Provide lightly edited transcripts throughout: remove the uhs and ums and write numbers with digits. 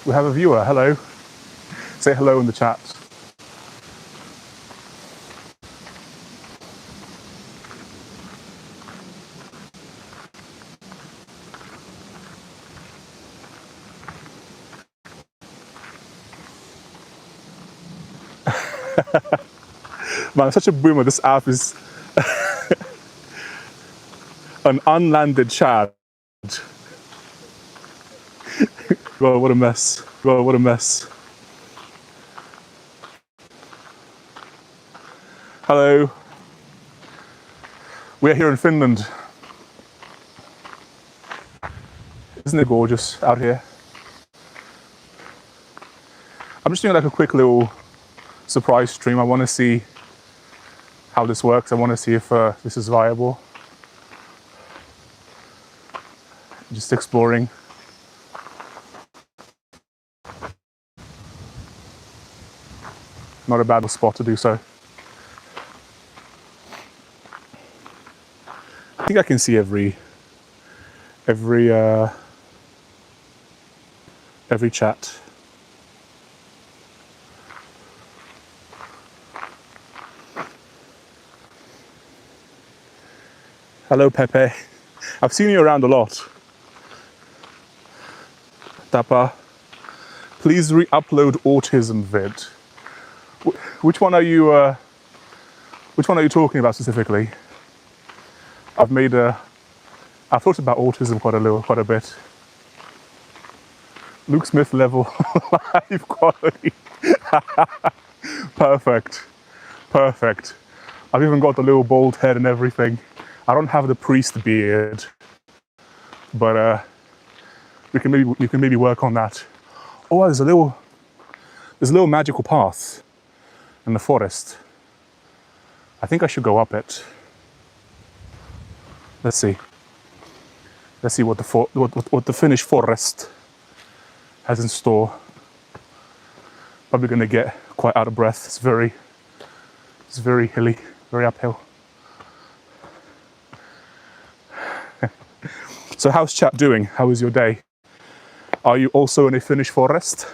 We have a viewer. Hello. Say hello in the chat. Man, I'm such a boomer. This app is an unlanded chat. God, what a mess. God, what a mess. Hello. We're here in Finland. Isn't it gorgeous out here? I'm just doing like a quick little surprise stream. I want to see how this works. I want to see if this is viable. Just exploring. Not a bad spot to do so. I think I can see every chat. Hello, Pepe. I've seen you around a lot. Tapa, please re-upload autism vid. Which one are you talking about specifically? I've thought about autism quite a bit. Luke Smith level live quality. Perfect. Perfect. I've even got the little bald head and everything. I don't have the priest beard, but we can maybe work on that. Oh, there's a little magical path in the forest. I think I should go up it. Let's see. Let's see what the Finnish forest has in store. Probably gonna get quite out of breath. It's very hilly, very uphill. So how's chat doing? How is your day? Are you also in a Finnish forest?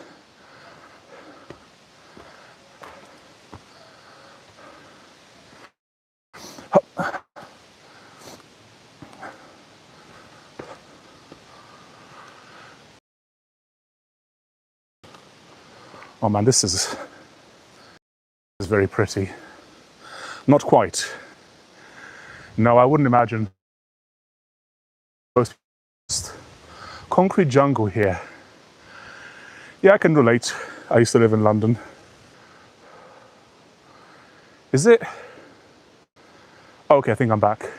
Oh man, this is very pretty. Not quite. No, I wouldn't imagine. Concrete jungle here. Yeah, I can relate. I used to live in London. Is it? Okay, I think I'm back.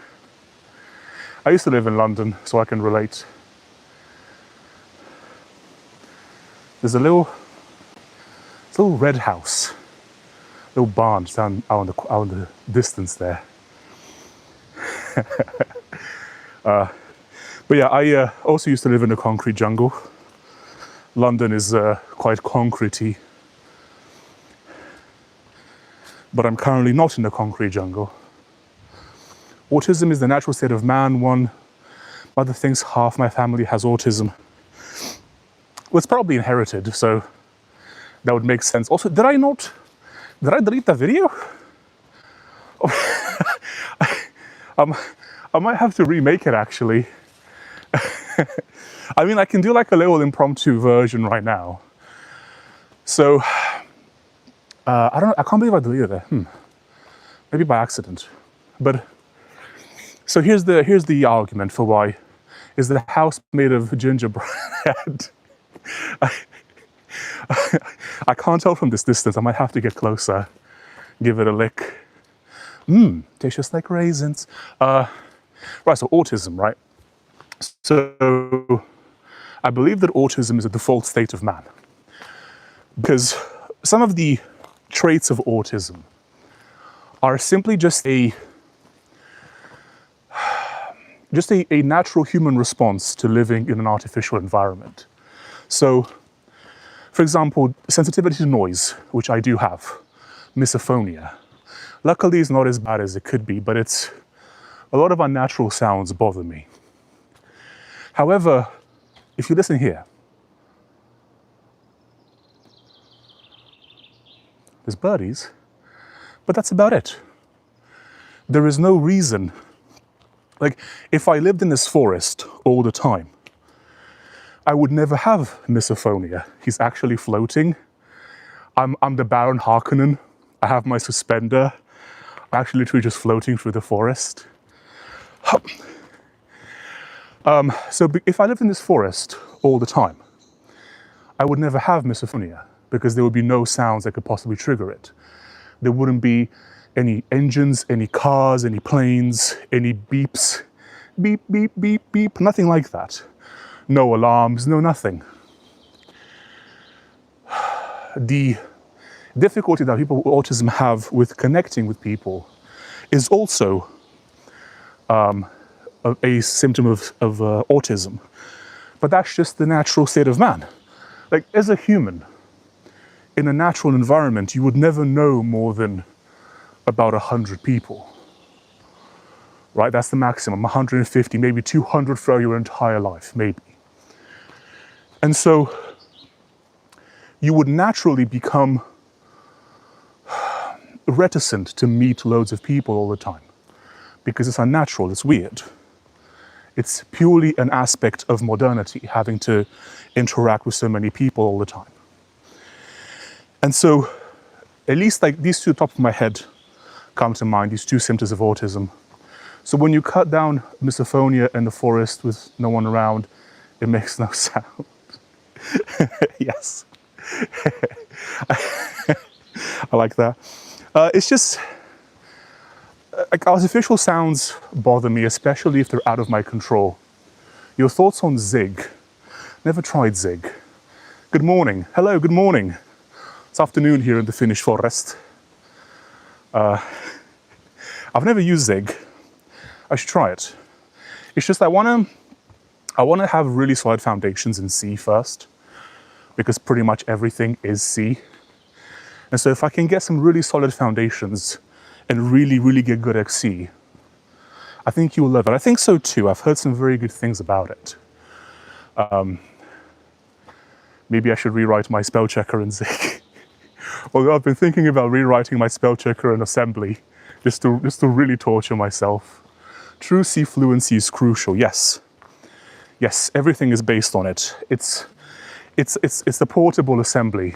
I used to live in London, so I can relate. There's a little red house, little barn down out in the distance there. But yeah, I also used to live in a concrete jungle. London is quite concretey, but I'm currently not in a concrete jungle. Autism is the natural state of man. One mother thinks half my family has autism. Well, it's probably inherited, so that would make sense. Also, did I delete that video? I might have to remake it actually. I mean, I can do like a little impromptu version right now. So, I can't believe I deleted it. Maybe by accident. But, so here's the argument for why. Is the house made of gingerbread? I can't tell from this distance. I might have to get closer, give it a lick. Tastes just like raisins. Right, so autism, right? So I believe that autism is a default state of man. Because some of the traits of autism are simply just a natural human response to living in an artificial environment. So, for example, sensitivity to noise, which I do have, misophonia. Luckily, it's not as bad as it could be, but a lot of unnatural sounds bother me. However, if you listen here, there's birdies, but that's about it. There is no reason. Like, if I lived in this forest all the time, I would never have misophonia. He's actually floating. I'm the Baron Harkonnen. I have my suspender. I'm actually literally just floating through the forest. So if I lived in this forest all the time, I would never have misophonia because there would be no sounds that could possibly trigger it. There wouldn't be any engines, any cars, any planes, any beeps, beep, beep, beep, beep, nothing like that. No alarms, no nothing. The difficulty that people with autism have with connecting with people is also a symptom of autism. But that's just the natural state of man. Like, as a human, in a natural environment, you would never know more than about 100 people. Right? That's the maximum, 150, maybe 200 for your entire life, maybe. And so you would naturally become reticent to meet loads of people all the time because it's unnatural, it's weird. It's purely an aspect of modernity, having to interact with so many people all the time. And so, at least like these two top of my head come to mind, these two symptoms of autism. So when you cut down misophonia in the forest with no one around, it makes no sound. Yes. I like that. It's just, like, artificial sounds bother me, especially if they're out of my control. Your thoughts on Zig? Never tried Zig. Good morning. Hello, good morning. It's afternoon here in the Finnish forest. I've never used Zig. I should try it. It's just I want to have really solid foundations in C first, because pretty much everything is C. And so if I can get some really solid foundations and really, really get good at C, I think you'll love it. I think so too. I've heard some very good things about it. Maybe I should rewrite my spell checker in Zig. Although I've been thinking about rewriting my spell checker in assembly, just to really torture myself. True C fluency is crucial, yes. Yes, everything is based on it. It's the portable assembly.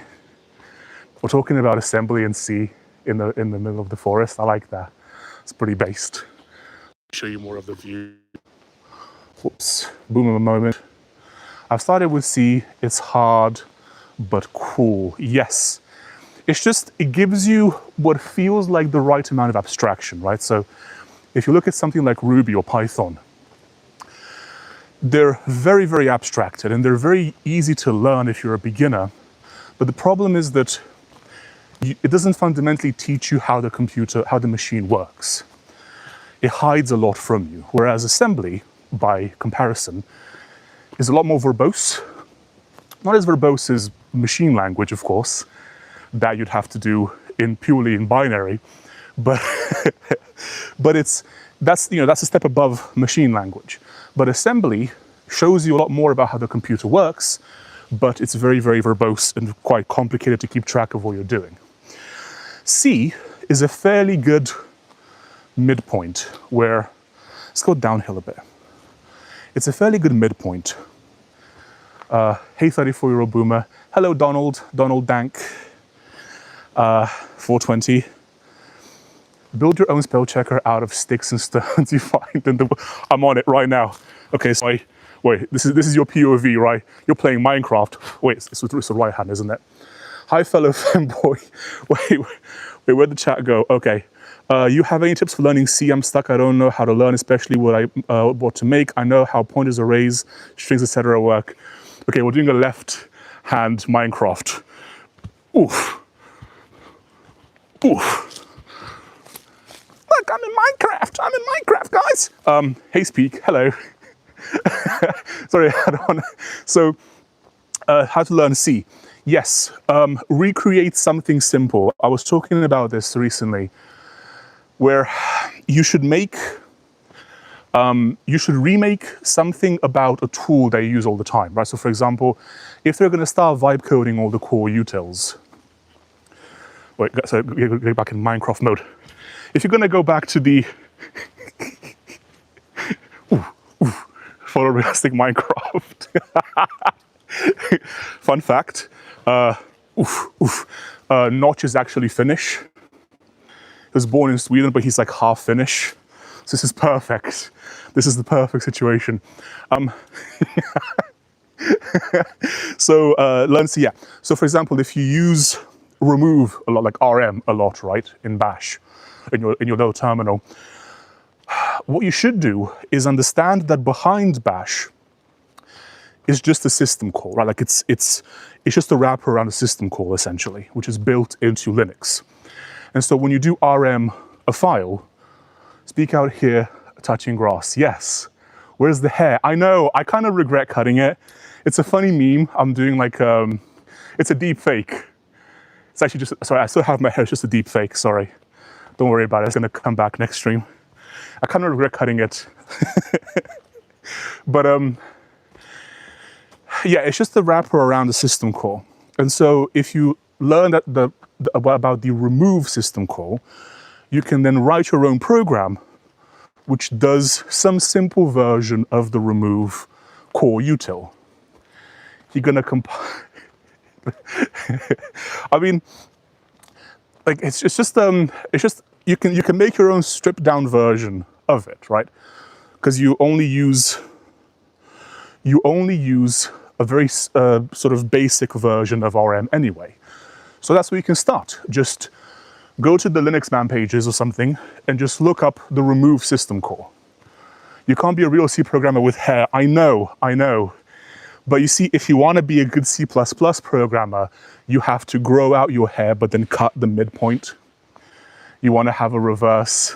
We're talking about assembly in C in the middle of the forest. I like that. It's pretty based. Show you more of the view. Whoops, boom of a moment. I've started with C. It's hard, but cool. Yes. It's just, it gives you what feels like the right amount of abstraction, right? So if you look at something like Ruby or Python, they're very, very abstracted and they're very easy to learn if you're a beginner. But the problem is that it doesn't fundamentally teach you how the machine works. It hides a lot from you. Whereas assembly, by comparison, is a lot more verbose. Not as verbose as machine language, of course, that you'd have to do purely in binary, but that's a step above machine language. But assembly shows you a lot more about how the computer works, but it's very, very verbose and quite complicated to keep track of what you're doing. C is a fairly good midpoint where, let's go downhill a bit. It's a fairly good midpoint. Hey 34-year-old boomer. Hello Donald Dank. 420. Build your own spell checker out of sticks and stones you find in the... I'm on it right now. Okay, so wait, this is your POV, right? You're playing Minecraft. Wait, it's the right hand, isn't it? Hi, fellow fanboy. Wait, where'd the chat go? Okay. You have any tips for learning C? I'm stuck. I don't know how to learn, especially what to make. I know how pointers, arrays, strings, etc. work. Okay, we're doing a left-hand Minecraft. Oof. Oof. Look, I'm in Minecraft, guys. Hey, Speak, hello. Sorry, I don't want to. So, how to learn C. Yes, recreate something simple. I was talking about this recently, where you should remake something about a tool that you use all the time, right? So for example, if they're going to start vibe coding all the core utils, Wait, so go back in Minecraft mode. If you're gonna go back to the photorealistic Minecraft, fun fact, Notch is actually Finnish. He was born in Sweden, but he's like half Finnish. So this is perfect. This is the perfect situation. So learn C, yeah. So for example, if you use remove a lot, like RM a lot, right, in Bash, in your little terminal, what you should do is understand that behind Bash is just a system call, right? Like it's just a wrapper around a system call essentially, which is built into Linux. And so when you do RM a file, speak out here, touching grass. Yes. Where's the hair? I know, I kind of regret cutting it. It's a funny meme. I'm doing like, it's a deep fake. It's actually just, sorry, I still have my hair, it's just a deep fake, sorry. Don't worry about it, it's gonna come back next stream. I kind of regret cutting it. But yeah, it's just the wrapper around the system call. And so if you learn that about the remove system call, you can then write your own program which does some simple version of the remove core util. You're gonna compile. I mean, like it's just you can make your own stripped down version of it, right? Because you only use a very sort of basic version of RM anyway. So that's where you can start. Just go to the Linux man pages or something and just look up the remove system call. You can't be a real C programmer with hair. I know. But you see, if you want to be a good C++ programmer, you have to grow out your hair, but then cut the midpoint. You want to have a reverse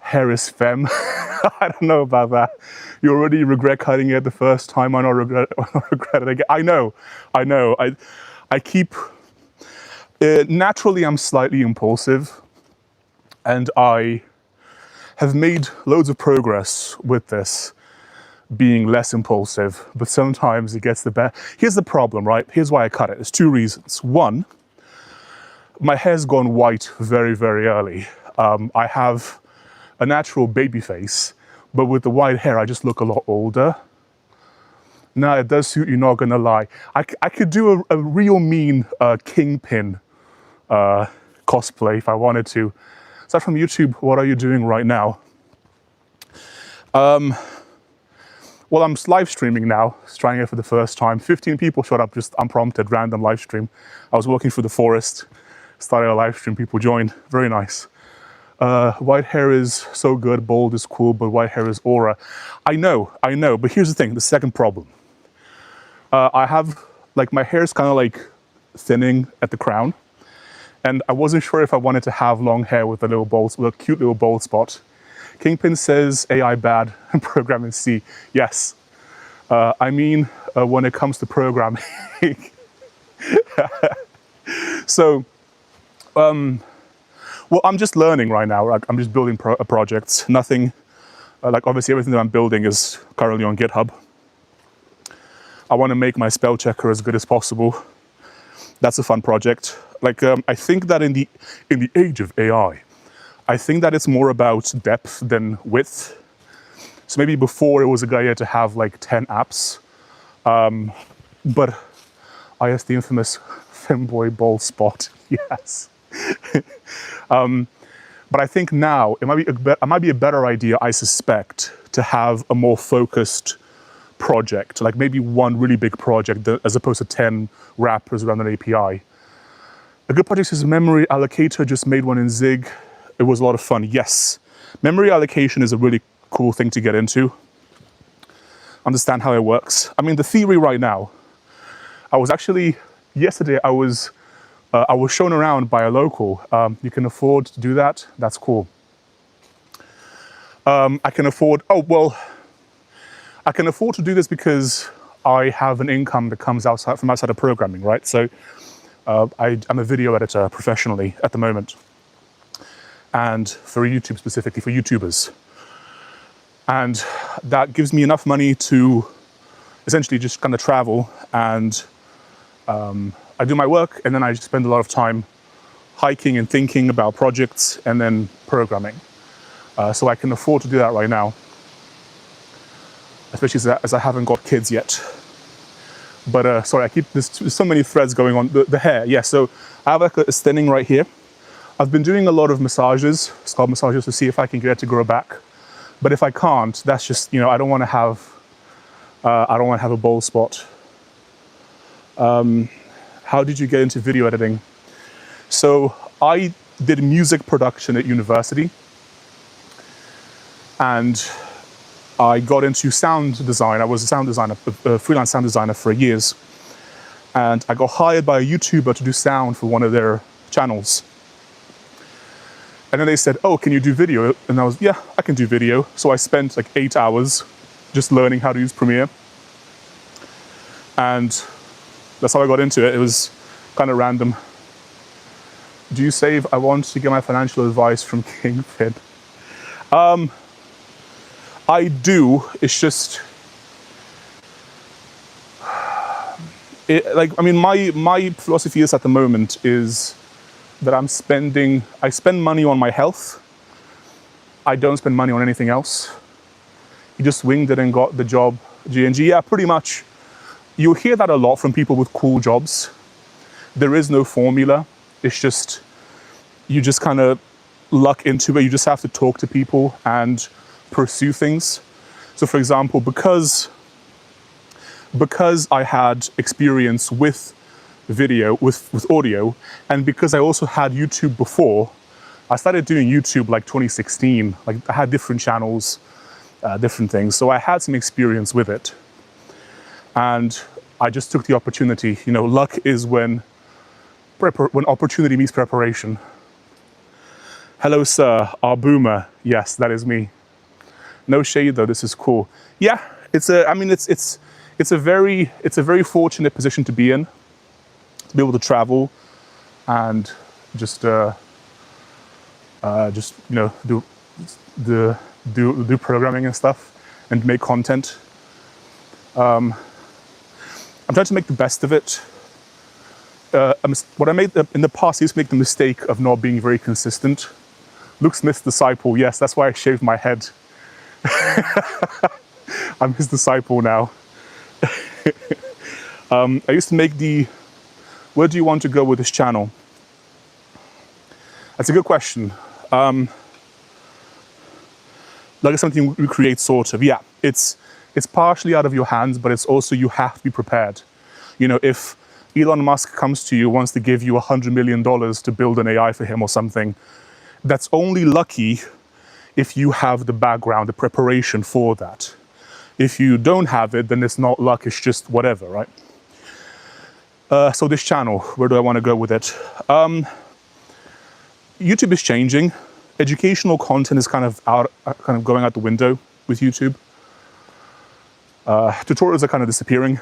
hair is femme. I don't know about that. You already regret cutting it the first time. I don't regret it again. I know. I keep... naturally, I'm slightly impulsive, and I have made loads of progress with this, being less impulsive, but sometimes it gets the best. Here's the problem, right? Here's why I cut it. There's two reasons. One, my hair's gone white very, very early. I have a natural baby face, but with the white hair, I just look a lot older. Now, it does suit you, not gonna lie. I could do a real mean Kingpin cosplay if I wanted to. Is that from YouTube? What are you doing right now? Well, I'm live streaming now, trying it for the first time. 15 people showed up, just unprompted, random live stream. I was walking through the forest, started a live stream, people joined, very nice. White hair is so good, bald is cool, but white hair is aura. I know, but here's the thing, the second problem. I have, like, my hair is kind of like thinning at the crown, and I wasn't sure if I wanted to have long hair with a cute little bald spot. Kingpin says AI bad and programming C. Yes. I mean, when it comes to programming. So, well, I'm just learning right now. I'm just building projects. Nothing, like obviously everything that I'm building is currently on GitHub. I want to make my spell checker as good as possible. That's a fun project. Like, I think that in the age of AI, I think that it's more about depth than width. So maybe before it was a good idea to have like 10 apps, but I guess the infamous femboy bald spot, yes. But I think now it might be a better idea, I suspect, to have a more focused project, like maybe one really big project as opposed to 10 wrappers around an API. A good project is Memory Allocator, just made one in Zig. It was a lot of fun, yes. Memory allocation is a really cool thing to get into. Understand how it works. I mean, the theory right now, I was actually, yesterday I was shown around by a local. You can afford to do that, that's cool. I can afford to do this because I have an income that comes from outside of programming, right? So I'm a video editor professionally at the moment. And for YouTube specifically, for YouTubers. And that gives me enough money to essentially just kind of travel and I do my work and then I just spend a lot of time hiking and thinking about projects, and then programming. So I can afford to do that right now, especially as I haven't got kids yet. But sorry, there's so many threads going on. The hair, yeah, so I have like a thinning right here. I've been doing a lot of massages, scalp massages, to see if I can get it to grow back. But if I can't, that's just, I don't want to have a bald spot. How did you get into video editing? So I did music production at university, and I got into sound design. I was a sound designer, a freelance sound designer for years. And I got hired by a YouTuber to do sound for one of their channels. And then they said, oh, can you do video? And I was, yeah, I can do video. So I spent like 8 hours just learning how to use Premiere. And that's how I got into it. It was kind of random. Do you save? I want to get my financial advice from Kingpin. I do. It's just, my philosophy is at the moment is that I spend money on my health. I don't spend money on anything else. You just winged it and got the job, G&G. Yeah, pretty much. You'll hear that a lot from people with cool jobs. There is no formula. It's just, you just kind of luck into it. You just have to talk to people and pursue things. So for example, because I had experience with video, with audio, and because I also had YouTube before, I started doing YouTube like 2016. Like I had different channels, different things. So I had some experience with it. And I just took the opportunity. Luck is when opportunity meets preparation. Hello, sir, our boomer. Yes, that is me. No shade though, this is cool. Yeah, it's a very fortunate position to be in, to be able to travel and just do programming and stuff and make content. I'm trying to make the best of it. What I made in the past, I used to make the mistake of not being very consistent. Luke Smith's disciple, yes, that's why I shaved my head. I'm his disciple now. I used to make where do you want to go with this channel? That's a good question. Like it's something we create, sort of. Yeah, it's partially out of your hands, but it's also, you have to be prepared. If Elon Musk comes to you, wants to give you $100 million to build an AI for him or something, that's only lucky if you have the background, the preparation for that. If you don't have it, then it's not luck, it's just whatever, right? So this channel, where do I want to go with it? YouTube is changing. Educational content is kind of going out the window with YouTube. Tutorials are kind of disappearing.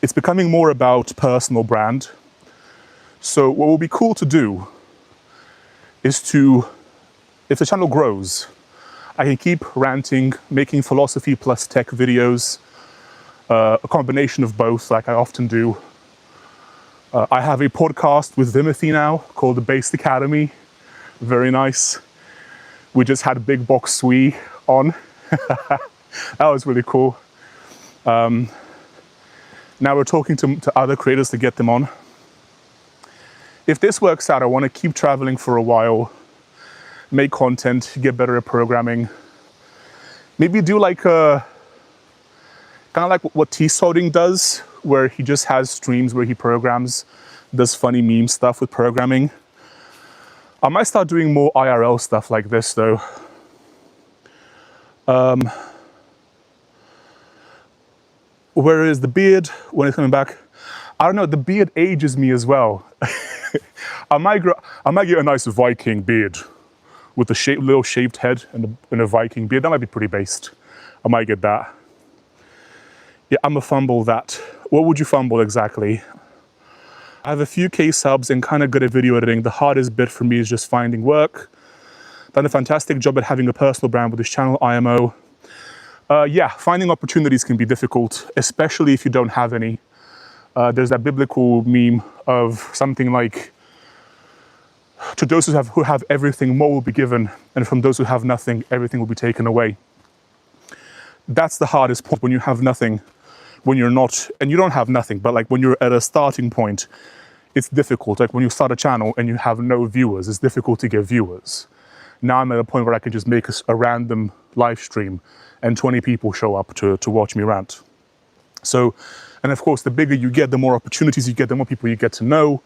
It's becoming more about personal brand. So what will be cool to do is if the channel grows, I can keep ranting, making philosophy plus tech videos, a combination of both, like I often do. I have a podcast with Vimothy now called The Based Academy. Very nice. We just had Big Box Sui on. That was really cool. Now we're talking to other creators to get them on. If this works out, I want to keep traveling for a while, make content, get better at programming. Maybe do like kind of like what T-Sodding does, where he just has streams where he programs, does funny meme stuff with programming. I might start doing more IRL stuff like this though. Where is the beard when it's coming back? I don't know, the beard ages me as well. I might get a nice Viking beard with a little shaved head and a Viking beard. That might be pretty based. I might get that. Yeah, I'm a fumble that. What would you fumble exactly? I have a few K subs and kind of good at video editing. The hardest bit for me is just finding work. Done a fantastic job at having a personal brand with this channel, IMO. Yeah, finding opportunities can be difficult, especially if you don't have any. There's that biblical meme of something like, To those who have everything, more will be given, and from those who have nothing, everything will be taken away. That's the hardest point, when you have nothing, when you're not, and you don't have nothing, but like when you're at a starting point, it's difficult. Like when you start a channel and you have no viewers, it's difficult to get viewers. Now I'm at a point where I can just make a random live stream and 20 people show up to watch me rant. So, and of course, the bigger you get, the more opportunities you get, the more people you get to know.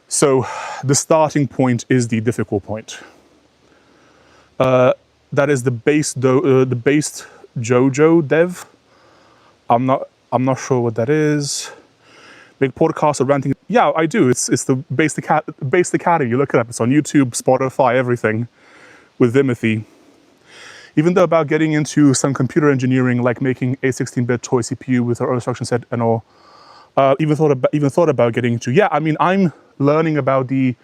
So the starting point is the difficult point. That is the based JoJo dev. I'm not sure what that is. Make podcasts or ranting. Yeah, I do. It's the Based Academy. You look it up. It's on YouTube, Spotify, everything, with Timothy. Even though about getting into some computer engineering, like making a 16-bit toy CPU with our own instruction set and all. Even thought about getting into. Yeah, I mean, I'm learning about the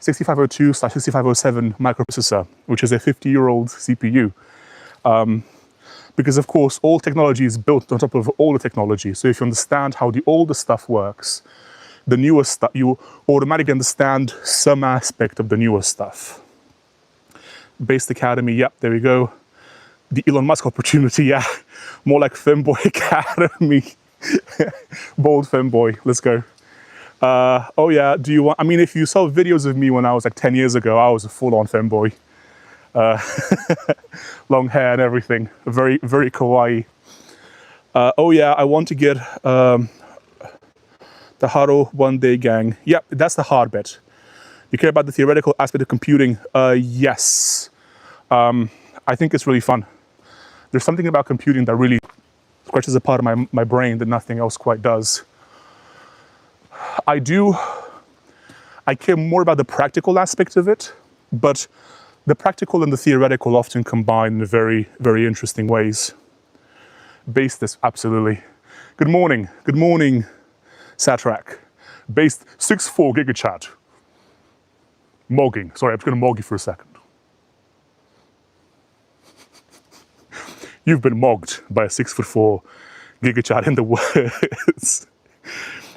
6502/6507 microprocessor, which is a 50-year-old CPU. Because of course, all technology is built on top of older technology. So if you understand how the older stuff works, the newer stuff, you automatically understand some aspect of the newer stuff. Based Academy, yep, there we go. The Elon Musk opportunity, yeah. More like Femboy Academy. Bold Femboy, let's go. Oh yeah, do you want, I mean, if you saw videos of me when I was like 10 years ago, I was a full-on Femboy. Long hair and everything, very, very kawaii. Oh yeah, I want to get the Haro One Day Gang. Yep, that's the hard bit. You care about the theoretical aspect of computing? Yes. I think it's really fun. There's something about computing that really scratches a part of my brain that nothing else quite does. I care more about the practical aspect of it, but the practical and the theoretical often combine in very, very interesting ways. Based this, absolutely. Good morning, Satrak. Based 6'4" gigachat. Mogging, sorry, I'm just gonna mog you for a second. You've been mogged by a 6'4" gigachat in the words.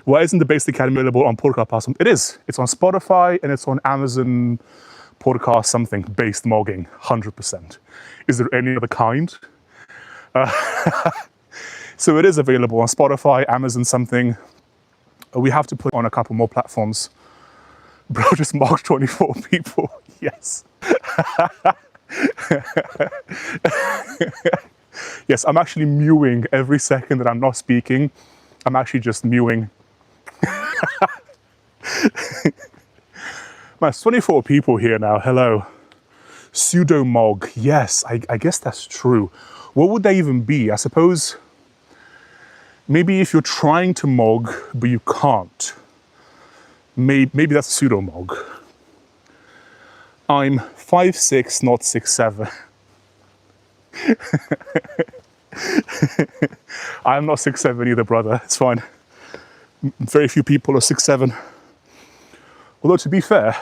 Why isn't the Based Academy available on podcast platform? It is. It's on Spotify and it's on Amazon podcast something. Based mogging, 100%. Is there any other kind? So it is available on Spotify, Amazon something. We have to put it on a couple more platforms. Bro just mocked 24 people. Yes. Yes, I'm actually mewing every second that I'm not speaking. I'm actually just mewing. Man, it's 24 people here now. Hello. Pseudo mog. Yes, I guess that's true. What would they even be? I suppose maybe if you're trying to mog, but you can't. Maybe that's a pseudo mog. I'm 5'6", not 6'7". I'm not 6'7" either, brother. It's fine. Very few people are 6'7". Although to be fair,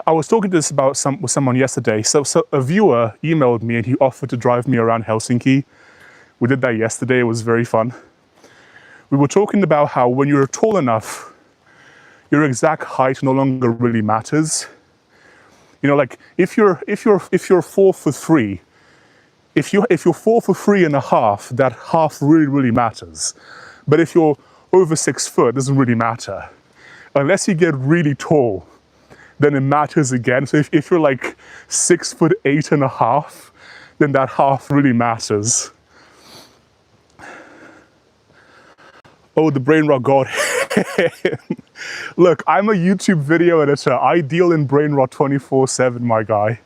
I was talking to this with someone yesterday. So a viewer emailed me and he offered to drive me around Helsinki. We did that yesterday. It was very fun. We were talking about how when you're tall enough, your exact height no longer really matters. You know, like if you're 4'3", if you're 4'3.5", that half really matters. But if you're over 6 foot, it doesn't really matter. Unless you get really tall, then it matters again. So if you're like 6'8.5", then that half really matters. Oh, the brain rot god. Look, I'm a YouTube video editor. I deal in brain rot 24/7, my guy.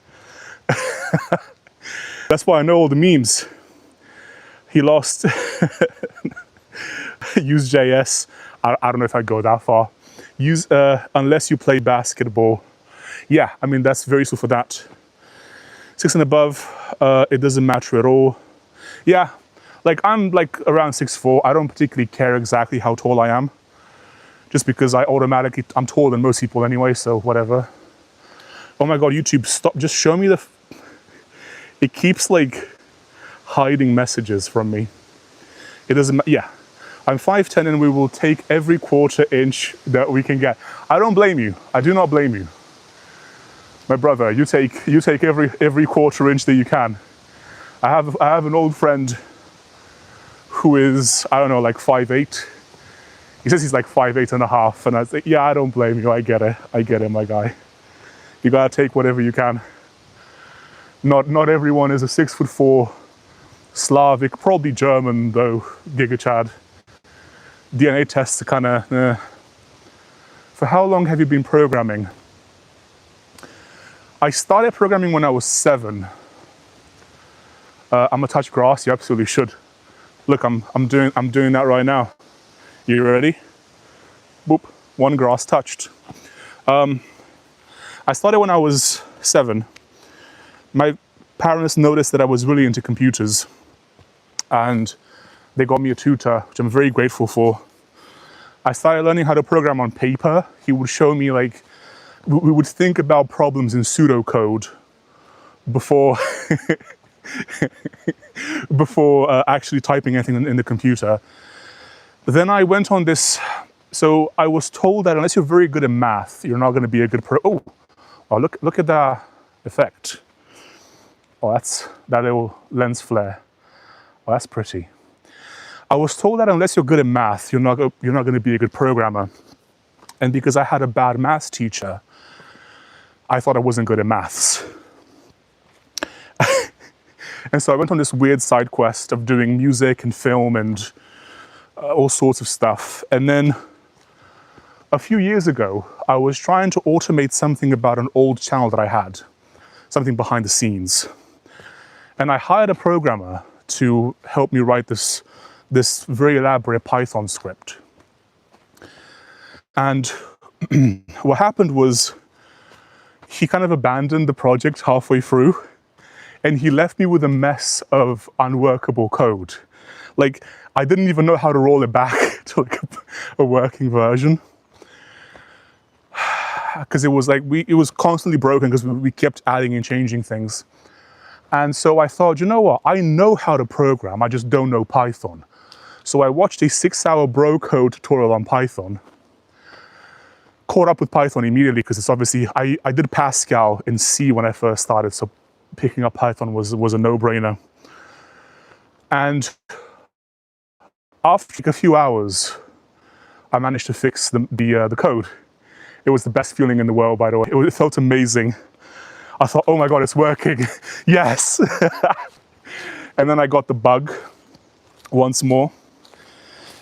That's why I know all the memes. He lost. Use JS. I don't know if I'd go that far. Use unless you play basketball. Yeah, I mean that's very useful for that. 6 and above, it doesn't matter at all. Yeah, like I'm like around 6'4". I don't particularly care exactly how tall I am, just because I'm taller than most people anyway. So whatever. Oh my God, YouTube, stop! Just show me the. It keeps like hiding messages from me. It doesn't. Yeah. I'm 5'10" and we will take every quarter inch that we can get. I don't blame you. I do not blame you. My brother, you take every quarter inch that you can. I have an old friend who is, I don't know, like 5'8". He says he's like 5'8 and a half, and I say, yeah, I don't blame you. I get it, my guy. You gotta take whatever you can. Not everyone is a 6'4" Slavic, probably German though, Giga Chad. DNA tests are kind of. For how long have you been programming? I started programming when I was 7. I'm gonna touch grass. You absolutely should. Look, I'm doing that right now. You ready? Boop. 1 grass touched. I started when I was 7. My parents noticed that I was really into computers, and they got me a tutor, which I'm very grateful for. I started learning how to program on paper. He would show me, like, we would think about problems in pseudocode before before actually typing anything in the computer. Then I went on this. So I was told that unless you're very good at math, you're not going to be a good Oh, look at that effect. Oh, that's that little lens flare. Oh, that's pretty. I was told that unless you're good at math, you're not going to be a good programmer. And because I had a bad maths teacher, I thought I wasn't good at maths. And so I went on this weird side quest of doing music and film and all sorts of stuff. And then a few years ago, I was trying to automate something about an old channel that I had, something behind the scenes. And I hired a programmer to help me write this very elaborate Python script. And what happened was he kind of abandoned the project halfway through, and he left me with a mess of unworkable code. Like, I didn't even know how to roll it back to like a working version. Because it was like, it was constantly broken because we kept adding and changing things. And so I thought, you know what? I know how to program, I just don't know Python. So I watched a 6-hour bro code tutorial on Python. Caught up with Python immediately because it's obviously, I did Pascal in C when I first started, so picking up Python was a no-brainer. And after a few hours, I managed to fix the code. It was the best feeling in the world, by the way. It felt amazing. I thought, oh my God, it's working. Yes. And then I got the bug once more.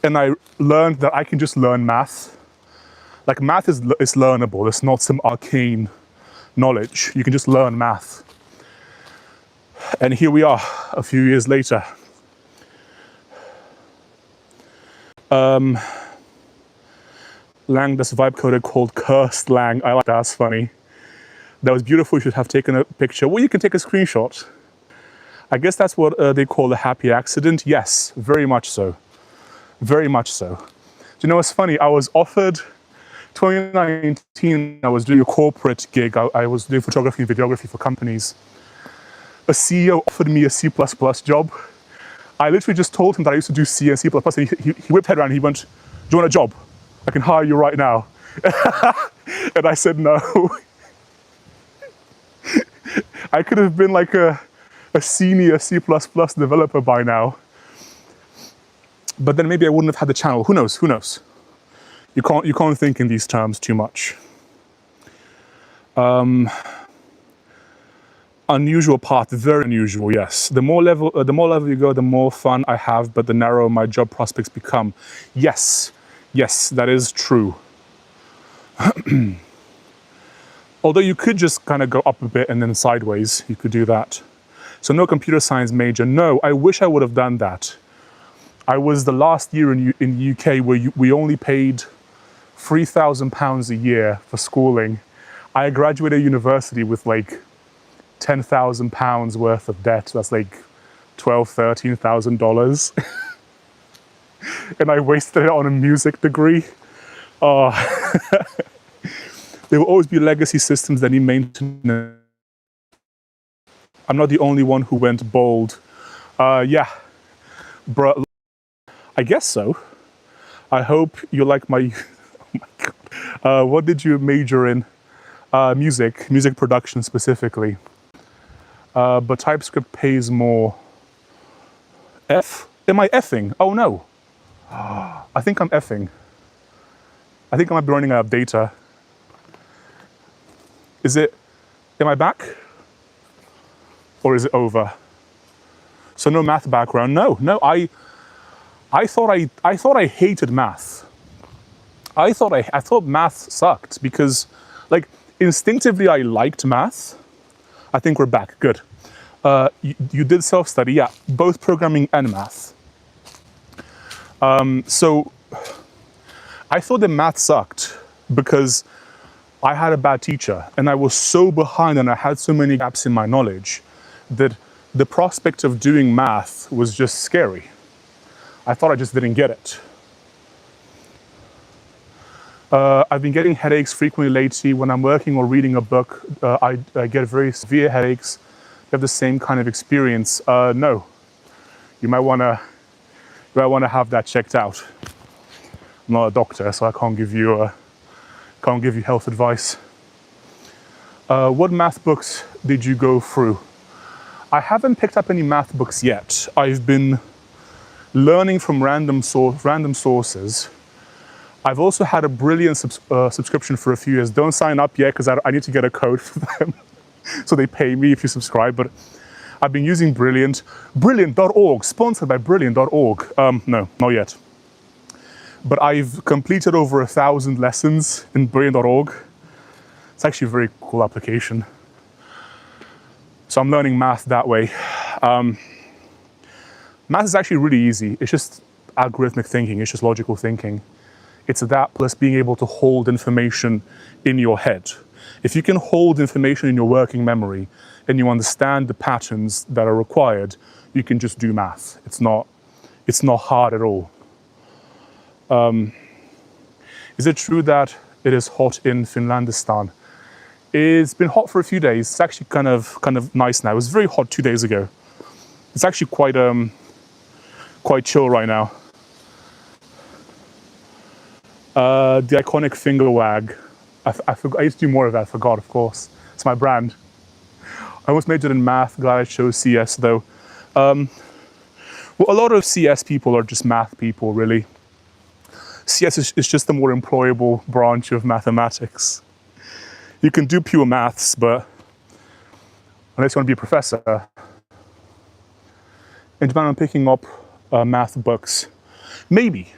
And I learned that I can just learn math. Like, math is learnable. It's not some arcane knowledge. You can just learn math. And here we are, a few years later. Lang, this vibe coded called Cursed Lang. I like that, that's funny. That was beautiful, you should have taken a picture. Well, you can take a screenshot. I guess that's what they call a happy accident. Yes, very much so. Very much so. Do you know what's funny? I was offered, 2019, I was doing a corporate gig. I was doing photography and videography for companies. A CEO offered me a C++ job. I literally just told him that I used to do C and C++, and he whipped head around and he went, do you want a job? I can hire you right now. And I said no. I could have been like a senior C++ developer by now. But then maybe I wouldn't have had the channel. Who knows? Who knows? You can't think in these terms too much. Unusual path, very unusual, yes. The more level you go, the more fun I have, but the narrower my job prospects become. Yes, yes, that is true. Although you could just kind of go up a bit and then sideways, you could do that. So no computer science major. No, I wish I would have done that. I was the last year in the UK where we only paid £3,000 a year for schooling. I graduated university with like £10,000 worth of debt. That's like $12,000, $13,000. And I wasted it on a music degree. Oh. There will always be legacy systems that need maintenance. I'm not the only one who went bold. Yeah, bro, I guess so. I hope you like my, oh my God. What did you major in? Music production specifically. But TypeScript pays more. F? Am I effing? Oh no. I think I'm effing. I think I might be running out of data. Is it, am I back? Or is it over? So no math background. No, I thought I hated math. I thought math sucked because, like, instinctively I liked math. I think we're back. Good. You did self-study, yeah, both programming and math. So I thought that math sucked because I had a bad teacher and I was so behind and I had so many gaps in my knowledge that the prospect of doing math was just scary. I thought I just didn't get it. I've been getting headaches frequently lately. When I'm working or reading a book, I get very severe headaches. You have the same kind of experience? No. You might want to have that checked out. I'm not a doctor, so I can't give you health advice. What math books did you go through? I haven't picked up any math books yet. I've been learning from random sources. I've also had a brilliant subscription for a few years. Don't sign up yet because I need to get a code for them. So they pay me if you subscribe, but I've been using Brilliant. Brilliant.org, sponsored by Brilliant.org. No, not yet. But I've completed over 1,000 lessons in Brilliant.org. It's actually a very cool application. So I'm learning math that way. Math is actually really easy. It's just algorithmic thinking, it's just logical thinking. It's that plus being able to hold information in your head. If you can hold information in your working memory and you understand the patterns that are required, you can just do math. It's not hard at all. Is it true that it is hot in Finlandistan? It's been hot for a few days. It's actually kind of nice now. It was very hot 2 days ago. It's actually quite chill right now. The iconic finger wag. I used to do more of that, I forgot, of course. It's my brand. I almost majored in math, glad I chose CS though. Well, a lot of CS people are just math people, really. CS is just a more employable branch of mathematics. You can do pure maths, but unless you want to be a professor. In Japan, I'm picking up math books. Maybe.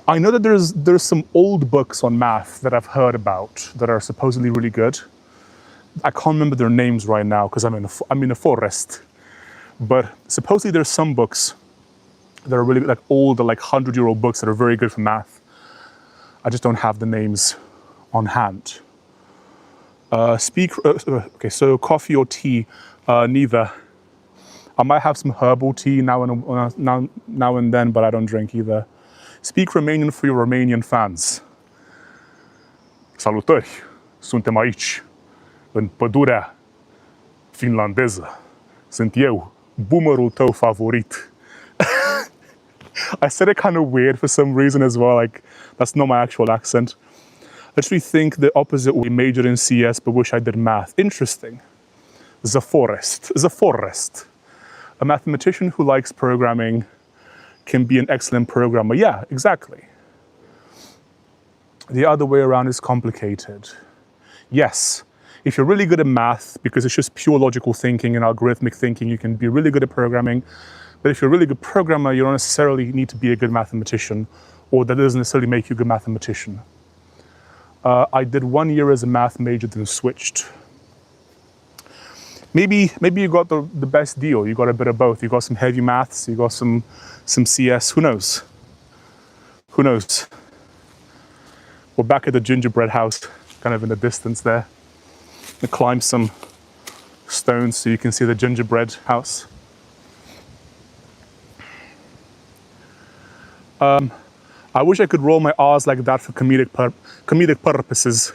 I know that there's some old books on math that I've heard about that are supposedly really good. I can't remember their names right now because I'm in a forest. But supposedly there's some books that are really like old, like 100-year-old books that are very good for math. I just don't have the names on hand. Okay, so coffee or tea? Neither. I might have some herbal tea now and then, but I don't drink either. Speak Romanian for your Romanian fans. Salutări, suntem aici, în pădurea finlandeză. Sunt eu, boomerul tău favorit. I said it kind of weird for some reason as well, like that's not my actual accent. I actually think the opposite. We majored in CS but wish I did math. Interesting. The forest. A mathematician who likes programming can be an excellent programmer. Yeah, exactly. The other way around is complicated. Yes, if you're really good at math, because it's just pure logical thinking and algorithmic thinking, you can be really good at programming. But if you're a really good programmer, you don't necessarily need to be a good mathematician, or that doesn't necessarily make you a good mathematician. I did 1 year as a math major, then switched. Maybe you got the best deal. You got a bit of both. You got some heavy maths, you got some CS. Who knows? Who knows? We're back at the gingerbread house, kind of in the distance there. I climb some stones so you can see the gingerbread house. I wish I could roll my R's like that for comedic purposes.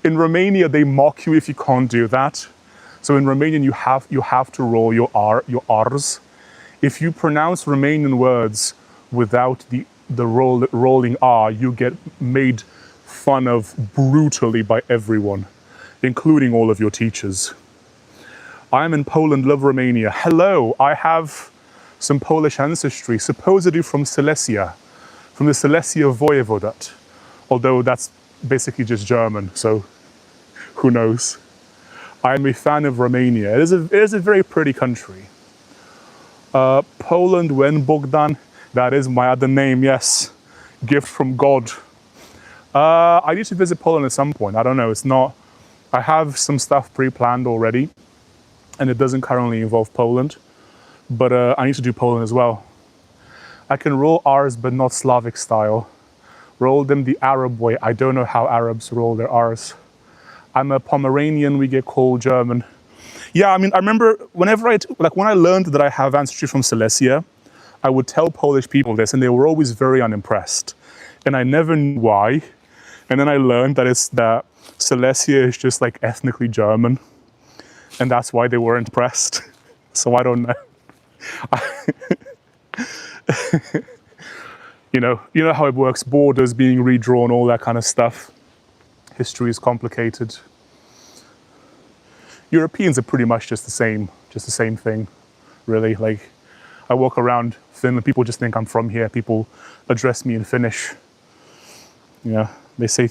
In Romania, they mock you if you can't do that. So in Romanian, you have to roll your R's. If you pronounce Romanian words without the rolling R, you get made fun of brutally by everyone, including all of your teachers. I'm in Poland, love Romania. Hello, I have some Polish ancestry, supposedly from Silesia, from the Silesia Voivodate, although that's basically just German, so who knows. I'm a fan of Romania. It is a very pretty country. Poland, when Bogdan, that is my other name, yes. Gift from God. I need to visit Poland at some point. I don't know, it's not, I have some stuff pre-planned already, and it doesn't currently involve Poland, but I need to do Poland as well. I can roll R's, but not Slavic style. Roll them the Arab way. I don't know how Arabs roll their R's. I'm a Pomeranian, we get called German. Yeah, I mean, I remember whenever when I learned that I have ancestry from Silesia, I would tell Polish people this, and they were always very unimpressed. And I never knew why. And then I learned that Silesia is just like ethnically German, and that's why they weren't impressed. So I don't know. You know how it works, borders being redrawn, all that kind of stuff. History is complicated. Europeans are pretty much just the same thing, really. Like, I walk around Finland, people just think I'm from here. People address me in Finnish. You know, they say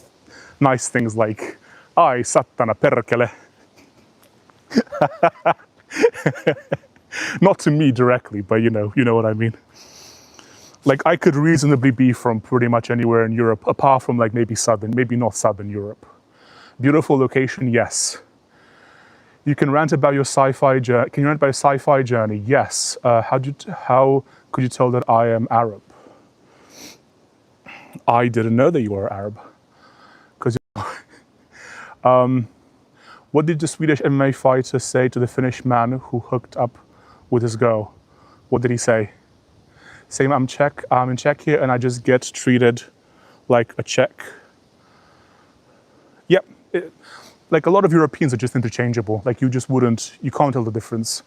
nice things like, "Ai sattana perkele." Not to me directly, but you know what I mean. Like, I could reasonably be from pretty much anywhere in Europe, apart from like maybe not southern Europe. Beautiful location, yes. You can rant about your sci-fi journey. Can you rant about your sci-fi journey? Yes. How could you tell that I am Arab? I didn't know that you were Arab. Because what did the Swedish MMA fighter say to the Finnish man who hooked up with his girl? What did he say? Saying, I'm in Czech here, and I just get treated like a Czech. Yep. Like, a lot of Europeans are just interchangeable. Like, you can't tell the difference.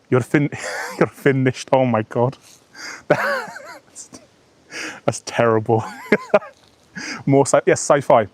You're Finnish. Oh my God. That's terrible. Yes, sci-fi.